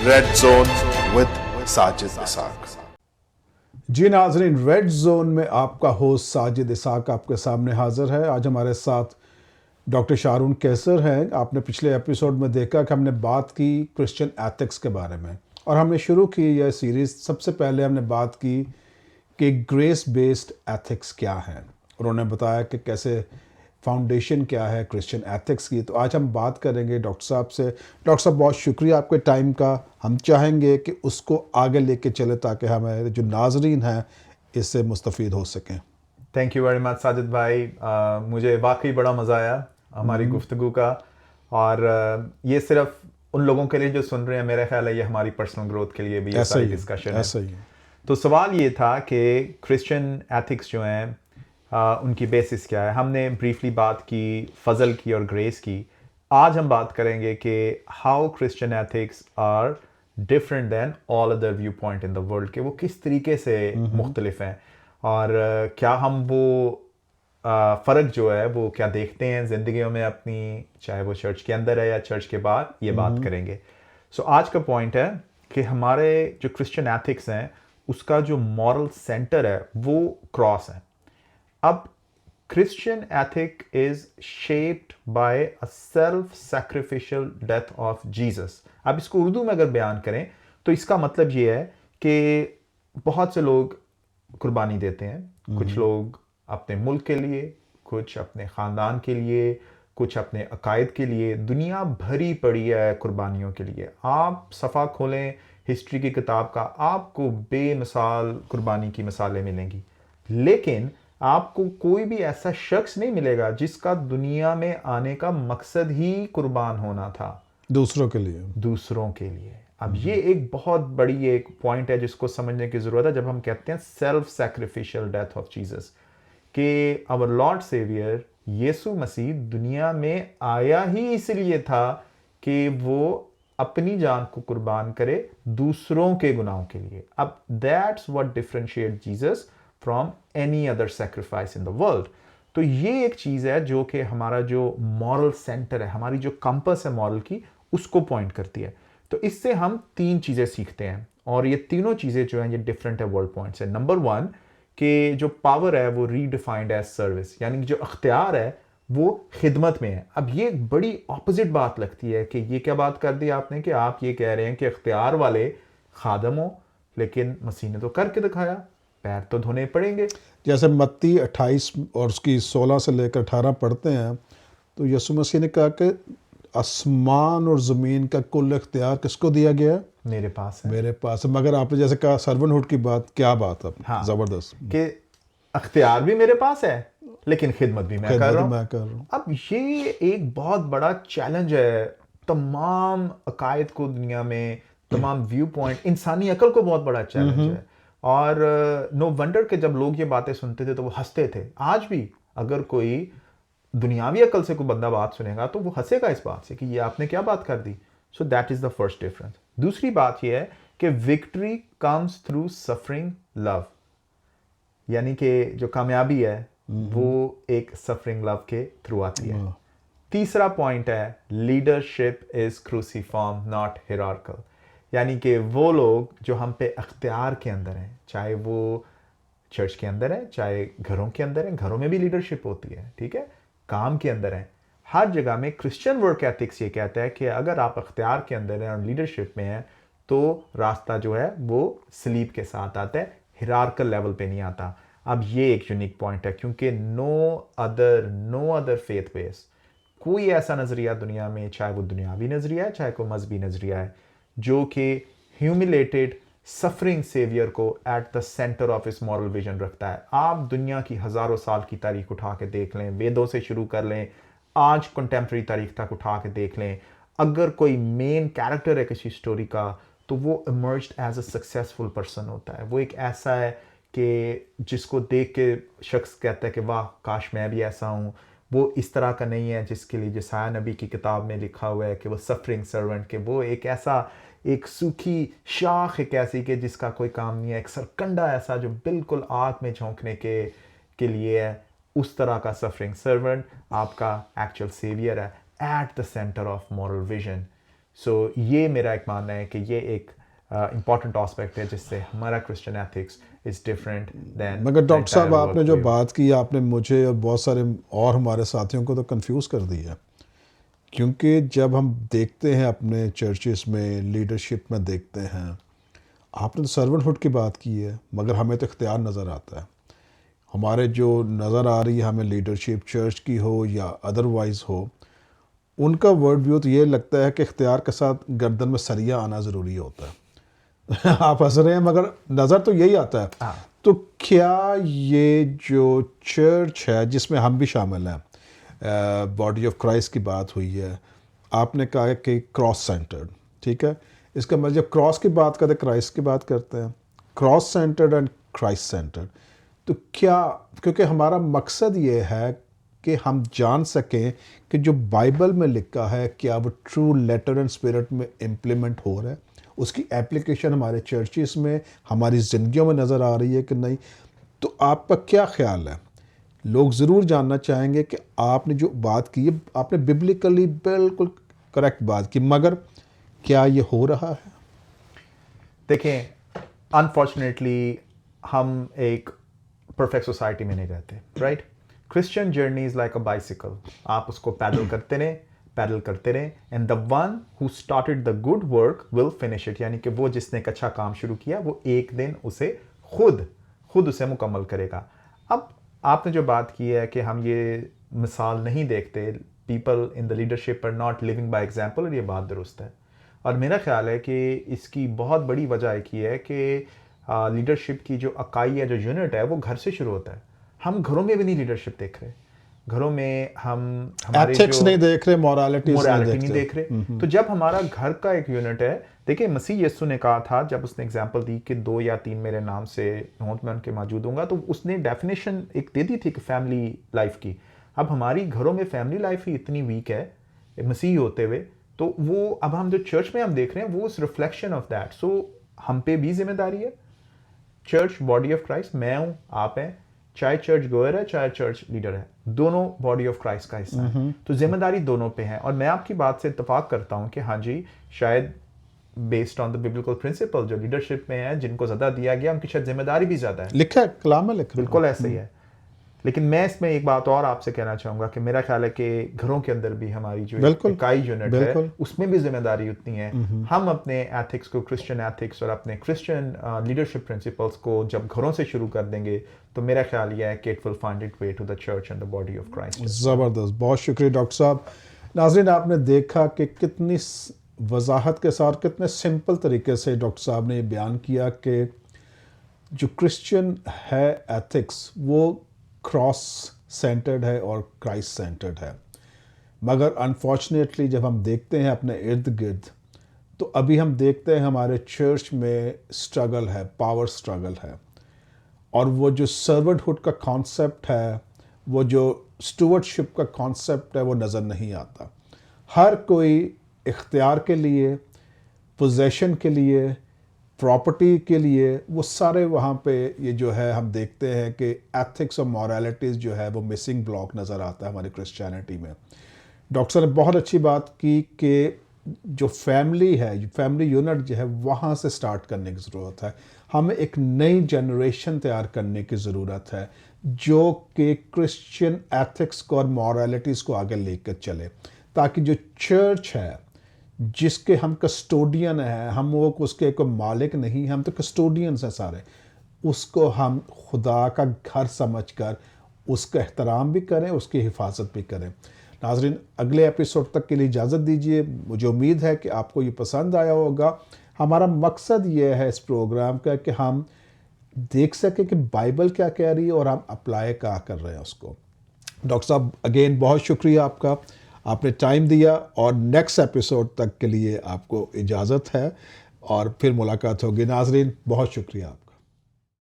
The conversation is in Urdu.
ریڈ زون ود ساجد اسحاق۔ جی ناظرین، ریڈ زون میں آپ کا ہوسٹ ساجد اسحاق آپ کے سامنے حاضر ہے۔ آج ہمارے ساتھ ڈاکٹر شارون کیسر ہیں۔ آپ نے پچھلے ایپیسوڈ میں دیکھا کہ ہم نے بات کی کرسچن ایتھکس کے بارے میں، اور ہم نے شروع کی یہ سیریز۔ سب سے پہلے ہم نے بات کی کہ گریس بیسڈ ایتھکس کیا ہے، انہوں نے بتایا کہ کیسے فاؤنڈیشن کیا ہے کرسچن ایتھکس کی۔ تو آج ہم بات کریں گے ڈاکٹر صاحب سے۔ ڈاکٹر صاحب بہت شکریہ آپ کے ٹائم کا، ہم چاہیں گے کہ اس کو آگے لے کے چلے تاکہ ہمارے جو ناظرین ہیں اس سے مستفید ہو سکیں۔ Thank you very much Sajid بھائی، مجھے واقعی بڑا مزہ آیا ہماری گفتگو کا، اور یہ صرف ان لوگوں کے لیے جو سن رہے ہیں، میرا خیال ہے یہ ہماری پرسنل گروتھ کے لیے بھی یہ ساری ڈسکشن ہے۔ تو سوال یہ تھا کہ کرسچن ایتھکس جو ہیں ان کی بیسس کیا ہے۔ ہم نے بریفلی بات کی فضل کی اور گریس کی۔ آج ہم بات کریں گے کہ how Christian ethics are different than all other view point in the world, کہ وہ کس طریقے سے مختلف ہیں، اور کیا ہم وہ فرق جو ہے وہ کیا دیکھتے ہیں زندگیوں میں اپنی، چاہے وہ چرچ کے اندر ہے یا چرچ کے باہر، یہ بات کریں گے۔ سو آج کا پوائنٹ ہے کہ ہمارے جو کرسچن ایتھکس ہیں اس کا جو مورل سینٹر ہے وہ کراس ہے۔ اب Christian ethic is shaped by a self sacrificial death of Jesus. اب اس کو اردو میں اگر بیان کریں تو اس کا مطلب یہ ہے کہ بہت سے لوگ قربانی دیتے ہیں، کچھ لوگ اپنے ملک کے لیے، کچھ اپنے خاندان کے لیے، کچھ اپنے عقائد کے لیے۔ دنیا بھری پڑی ہے قربانیوں کے لیے۔ آپ صفحہ کھولیں ہسٹری کی کتاب کا، آپ کو بے مثال قربانی کی مثالیں ملیں گی، لیکن آپ کو کوئی بھی ایسا شخص نہیں ملے گا جس کا دنیا میں آنے کا مقصد ہی قربان ہونا تھا دوسروں کے لیے۔ اب یہ ایک بہت بڑی ایک پوائنٹ ہے جس کو سمجھنے کی ضرورت ہے جب ہم کہتے ہیں self sacrificial death of Jesus, کہ آور لارڈ سیویئر یسوع مسیح دنیا میں آیا ہی اس لیے تھا کہ وہ اپنی جان کو قربان کرے دوسروں کے گناہوں کے لیے۔ اب that's what differentiate Jesus from any other sacrifice in the world. تو یہ ایک چیز ہے جو کہ ہمارا جو مورل سینٹر ہے، ہماری جو کمپس ہے مورل کی، اس کو پوائنٹ کرتی ہے۔ تو اس سے ہم تین چیزیں سیکھتے ہیں، اور یہ تینوں چیزیں جو ہیں یہ ڈفرینٹ ہے ورلڈ پوائنٹ سے۔ نمبر ون، کہ جو پاور ہے وہ ری ڈیفائنڈ ایز سروس، یعنی جو اختیار ہے وہ خدمت میں ہے۔ اب یہ ایک بڑی اپوزٹ بات لگتی ہے کہ یہ کیا بات کر دی آپ نے، کہ آپ یہ کہہ رہے ہیں کہ اختیار والے خادم ہوں، لیکن مسیح نے تو کر کے دکھایا، پیر تو دھونے پڑیں گے۔ جیسے متی 28 اور اس کی 16 سے لے کر 18 پڑھتے ہیں تو یسوع مسیح نے کہا کہ آسمان اور زمین کا کل اختیار کس کو دیا گیا ہے؟ میرے پاس ہے، میرے پاس ہے۔ مگر آپ نے جیسے کہا سرونٹ ہوڈ کی بات، کیا بات ہے، ہاں، زبردست، کہ اختیار بھی میرے پاس ہے لیکن خدمت بھی میں کر رہا ہوں۔ اب یہ ایک بہت بڑا چیلنج ہے تمام عقائد کو دنیا میں، تمام ویو پوائنٹ، انسانی عقل کو بہت بڑا چیلنج ہے۔ اور نو ونڈر کہ جب لوگ یہ باتیں سنتے تھے تو وہ ہنستے تھے۔ آج بھی اگر کوئی دنیاوی عقل سے کوئی بندہ بات سنے گا تو وہ ہنسے گا اس بات سے کہ یہ آپ نے کیا بات کر دی۔ So that is the first difference. دوسری بات یہ ہے کہ victory comes through suffering love, یعنی کہ جو کامیابی ہے وہ ایک سفرنگ لو کے تھرو آتی ہے۔ تیسرا پوائنٹ ہے لیڈرشپ از کروسیفارم ناٹ ہیرارکل، یعنی کہ وہ لوگ جو ہم پہ اختیار کے اندر ہیں، چاہے وہ چرچ کے اندر ہے، چاہے گھروں کے اندر ہیں، گھروں میں بھی لیڈرشپ ہوتی ہے، ٹھیک ہے، کام کے اندر ہیں، ہر جگہ میں کرسچن ورک ایتھکس یہ کہتا ہے کہ اگر آپ اختیار کے اندر ہیں اور لیڈرشپ میں ہیں تو راستہ جو ہے وہ سلیپ کے ساتھ آتا ہے، ہیرارکل لیول پہ نہیں آتا۔ اب یہ ایک یونیک پوائنٹ ہے کیونکہ نو ادر فیتھ بیس، کوئی ایسا نظریہ دنیا میں، چاہے وہ دنیاوی نظریہ ہے چاہے کوئی مذہبی نظریہ ہے، جو کہ ہیوملیٹڈ سفرنگ سیویئر کو ایٹ دا سینٹر آف اس مورل ویژن رکھتا ہے۔ آپ دنیا کی ہزاروں سال کی تاریخ اٹھا کے دیکھ لیں، ویدوں سے شروع کر لیں، آج کنٹمپریری تاریخ تک اٹھا کے دیکھ لیں، اگر کوئی مین کیریکٹر ہے کسی اسٹوری کا تو وہ emerged as a successful person ہوتا ہے۔ وہ ایک ایسا ہے کہ جس کو دیکھ کے شخص کہتا ہے کہ واہ کاش میں بھی ایسا ہوں۔ وہ اس طرح کا نہیں ہے جس کے لیے جسایہ نبی کی کتاب میں لکھا ہوا ہے کہ وہ سفرنگ سرونٹ، کہ وہ ایک ایسا ایک سوکھی شاخ، ایک ایسی کہ جس کا کوئی کام نہیں ہے، ایک سرکنڈا ایسا جو بالکل آگ میں جھونکنے کے لیے ہے۔ اس طرح کا سفرنگ سرونٹ آپ کا ایکچوئل سیویئر ہے at the centre of moral vision. So یہ میرا ایک ماننا ہے کہ یہ ایک امپورٹنٹ آسپیکٹ ہے جس سے ہمارا کرسچن ایتھکس از ڈفرینٹ دین. مگر ڈاکٹر صاحب آپ نے جو بات کی آپ نے مجھے اور بہت سارے اور ہمارے ساتھیوں کو تو کنفیوز کر دیا، کیونکہ جب ہم دیکھتے ہیں اپنے چرچز میں لیڈرشپ میں دیکھتے ہیں، آپ نے تو سرونٹ ہوڈ کی بات کی ہے مگر ہمیں تو اختیار نظر آتا ہے. ہمارے جو نظر آ رہی ہے ہمیں لیڈرشپ چرچ کی ہو یا ادروائز ہو، ان کا ورڈ ویو تو یہ لگتا ہے کہ اختیار کے ساتھ گردن میں سریا آنا ضروری ہوتا ہے. آپ ہنس رہے ہیں مگر نظر تو یہی آتا ہے. تو کیا یہ جو چرچ ہے جس میں ہم بھی شامل ہیں، باڈی آف کرائسٹ کی بات ہوئی ہے، آپ نے کہا کہ کراس سینٹرڈ، ٹھیک ہے، اس کا مطلب جب کراس کی بات کرتے ہیں کرائسٹ کی بات کرتے ہیں، cross centred and Christ centred. تو کیا، کیونکہ ہمارا مقصد یہ ہے کہ ہم جان سکیں کہ جو بائبل میں لکھا ہے کیا وہ ٹرو لیٹر اینڈ اسپرٹ میں امپلیمنٹ ہو رہا ہے، اس کی ایپلیکیشن ہمارے چرچز میں ہماری زندگیوں میں نظر آ رہی ہے کہ نہیں. تو آپ کا کیا خیال ہے؟ لوگ ضرور جاننا چاہیں گے کہ آپ نے جو بات کی ہے آپ نے ببلیکلی بالکل کریکٹ بات کی، مگر کیا یہ ہو رہا ہے؟ دیکھیں، انفارچونیٹلی ہم ایک پرفیکٹ سوسائٹی میں نہیں رہتے، right. Christian journey is like a bicycle, آپ اس کو پیدل کرتے رہیں and the one who started the good work will finish it, یعنی کہ وہ جس نے ایک اچھا کام شروع کیا وہ ایک دن اسے خود اسے مکمل کرے گا. اب آپ نے جو بات کی ہے کہ ہم یہ مثال نہیں دیکھتے، people in the leadership are not living by example, اور یہ بات درست ہے. اور میرا خیال ہے کہ اس کی بہت بڑی وجہ ایک یہ ہے کہ لیڈرشپ کی جو اکائی ہے، جو یونٹ ہے، وہ گھر سے شروع ہوتا ہے. ہم گھروں میں بھی نہیں لیڈرشپ دیکھ رہے، گھروں میں ہم ہمارے ایتھکس نہیں دیکھ رہے، مورالٹی نہیں دیکھ رہے. تو جب ہمارا گھر کا ایک یونٹ ہے، دیکھیں مسیح یسوع نے کہا تھا جب اس نے اگزامپل دی کہ 2 یا 3 میرے نام سے ہوں میں ان کے موجود ہوں گا، تو اس نے ڈیفینیشن ایک دے دی تھی کہ فیملی لائف کی. اب ہماری گھروں میں فیملی لائف ہی اتنی ویک ہے مسیح ہوتے ہوئے، تو وہ اب ہم جو چرچ میں ہم دیکھ رہے ہیں وہ اس ریفلیکشن آف دیٹ. سو ہم پہ بھی ذمہ داری ہے. چرچ باڈی آف کرائسٹ، میں ہوں، آپ ہیں، چاہے چرچ گوئر ہے چاہے چرچ لیڈر ہے، دونوں باڈی آف کرائسٹ کا حصہ ہیں. تو ذمہ داری دونوں پہ ہے. اور میں آپ کی بات سے اتفاق کرتا ہوں کہ ہاں جی، شاید based on the biblical principle جو لیڈرشپ میں ہے، جن کو زیادہ دیا گیا ان کی شاید ذمہ داری بھی زیادہ ہے. لکھا ہے کلام میں، لکھا بالکل ایسے ہی ہے. لیکن میں اس میں ایک بات اور آپ سے کہنا چاہوں گا کہ میرا خیال ہے کہ گھروں کے اندر بھی ہماری جو اکائی یونٹ ہے اس میں بھی ذمہ داری اتنی ہے. ہم اپنے ایتھکس کو، کرسچن ایتھکس اور اپنے کرسچن لیڈرشپ پرنسپلس کو جب گھروں سے شروع کر دیں گے تو میرا خیال یہ ہے کہ it will find it way to the church and the body of Christ. زبردست، بہت شکریہ ڈاکٹر صاحب. ناظرین، آپ نے دیکھا کہ کتنی وضاحت کے ساتھ، کتنے سمپل طریقے سے ڈاکٹر صاحب نے یہ بیان کیا کہ جو کرسچن ہے ایتھکس وہ کراس سینٹرڈ ہے اور کرائسٹ سینٹرڈ ہے. مگر انفارچونیٹلی جب ہم دیکھتے ہیں اپنے ارد گرد تو ابھی ہم دیکھتے ہیں ہمارے چرچ میں اسٹرگل ہے، پاور اسٹرگل ہے، اور وہ جو سرونٹ ہوڈ کا کانسیپٹ ہے، وہ جو اسٹوورڈشپ کا کانسیپٹ ہے وہ نظر نہیں آتا. ہر کوئی اختیار کے لیے، پوزیشن کے لیے، پراپرٹی کے لیے، وہ سارے وہاں پہ یہ جو ہے ہم دیکھتے ہیں کہ ایتھکس اور مورالٹیز جو ہے وہ مسنگ بلاک نظر آتا ہے ہماری کرسچینٹی میں. ڈاکٹر صاحب نے بہت اچھی بات کی کہ جو فیملی ہے، فیملی یونٹ جو ہے وہاں سے سٹارٹ کرنے کی ضرورت ہے. ہمیں ایک نئی جنریشن تیار کرنے کی ضرورت ہے جو کہ کرسچین ایتھکس کو اور مورالٹیز کو آگے لے کر چلے، تاکہ جو چرچ ہے جس کے ہم کسٹوڈین ہیں، ہم وہ اس کے کوئی مالک نہیں، ہم تو کسٹوڈینز ہیں سارے، اس کو ہم خدا کا گھر سمجھ کر اس کا احترام بھی کریں، اس کی حفاظت بھی کریں. ناظرین، اگلے ایپیسوڈ تک کے لیے اجازت دیجیے. مجھے امید ہے کہ آپ کو یہ پسند آیا ہوگا. ہمارا مقصد یہ ہے اس پروگرام کا کہ ہم دیکھ سکیں کہ بائبل کیا کہہ رہی ہے اور ہم اپلائی کیا کر رہے ہیں اس کو. ڈاکٹر صاحب اگین بہت شکریہ آپ کا، آپ نے ٹائم دیا، اور نیکسٹ ایپیسوڈ تک کے لیے آپ کو اجازت ہے اور پھر ملاقات ہوگی. ناظرین، بہت شکریہ آپ کا.